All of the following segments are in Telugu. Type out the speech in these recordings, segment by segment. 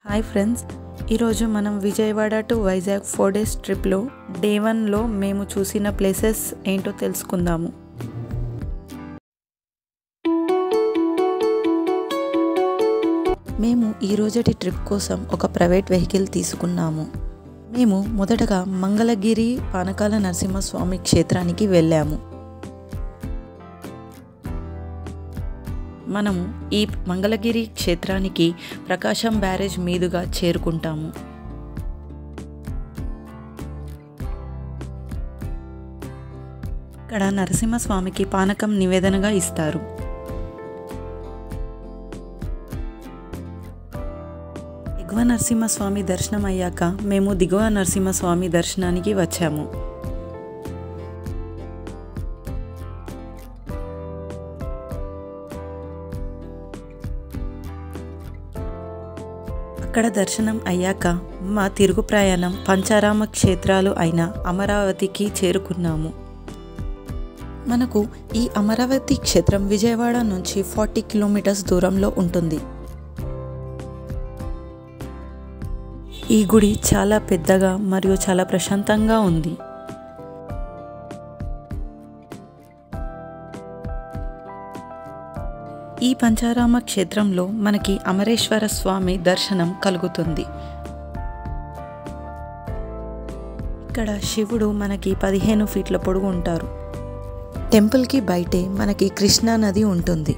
హాయ్ ఫ్రెండ్స్, ఈరోజు మనం విజయవాడ టు వైజాగ్ 4 డేస్ ట్రిప్లో డే 1లో మేము చూసిన ప్లేసెస్ ఏంటో తెలుసుకుందాము. మేము ఈ రోజటి ట్రిప్ కోసం ఒక ప్రైవేట్ వెహికల్ తీసుకున్నాము. మేము మొదటగా మంగళగిరి పానకాల నరసింహస్వామి క్షేత్రానికి వెళ్ళాము. మనము ఈ మంగళగిరి క్షేత్రానికి ప్రకాశం బ్యారేజ్ మీదుగా చేరుకుంటాము. ఇక్కడ నరసింహస్వామికి పానకం నివేదనగా ఇస్తారు. ఎగువ నరసింహస్వామి దర్శనం అయ్యాక మేము దిగువ నరసింహస్వామి దర్శనానికి వచ్చాము. అక్కడ దర్శనం అయ్యాక మా తిరుగు ప్రయాణం పంచారామ క్షేత్రాలు అయిన అమరావతికి చేరుకున్నాము. మనకు ఈ అమరావతి క్షేత్రం విజయవాడ నుంచి 40 కిలోమీటర్స్ దూరంలో ఉంటుంది. ఈ గుడి చాలా పెద్దగా మరియు చాలా ప్రశాంతంగా ఉంది. ఈ పంచారామ క్షేత్రంలో మనకి అమరేశ్వర స్వామి దర్శనం కలుగుతుంది. ఇక్కడ శివుడు మనకి 15 ఫీట్ల పొడుగు ఉంటారు. టెంపుల్కి బయటే మనకి కృష్ణా నది ఉంటుంది.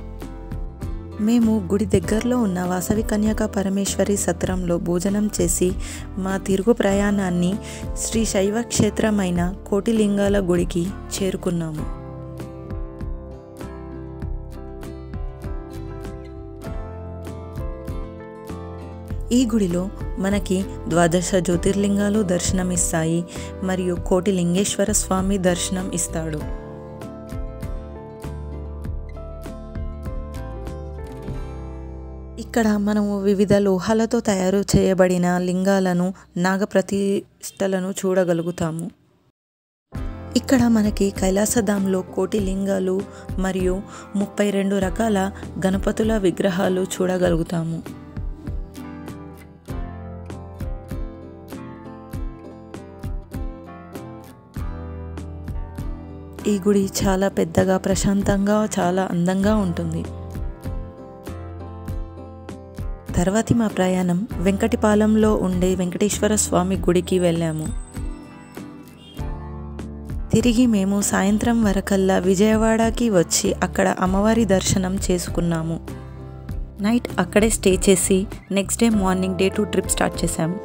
మేము గుడి దగ్గరలో ఉన్న వాసవి కన్యకా పరమేశ్వరి సత్రంలో భోజనం చేసి మా తిరుగు ప్రయాణాన్ని శ్రీ శైవ క్షేత్రమైన కోటిలింగాల గుడికి చేరుకున్నాము. ఈ గుడిలో మనకి 12 జ్యోతిర్లింగాలు దర్శనమిస్తాయి మరియు కోటిలింగేశ్వర స్వామి దర్శనం ఇస్తాడు. ఇక్కడ మనము వివిధ లోహాలతో తయారు చేయబడిన లింగాలను, నాగప్రతిష్టలను చూడగలుగుతాము. ఇక్కడ మనకి కైలాసధాంలో కోటి లింగాలు మరియు 32 రకాల గణపతుల విగ్రహాలు చూడగలుగుతాము. ఈ గుడి చాలా పెద్దగా, ప్రశాంతంగా, చాలా అందంగా ఉంటుంది. తర్వాతి మా ప్రయాణం వెంకటిపాలెంలో ఉండే వెంకటేశ్వర స్వామి గుడికి వెళ్ళాము. తిరిగి మేము సాయంత్రం వరకల్లా విజయవాడకి వచ్చి అక్కడ అమ్మవారి దర్శనం చేసుకున్నాము. నైట్ అక్కడే స్టే చేసి next day morning day 2 trip start చేశాము.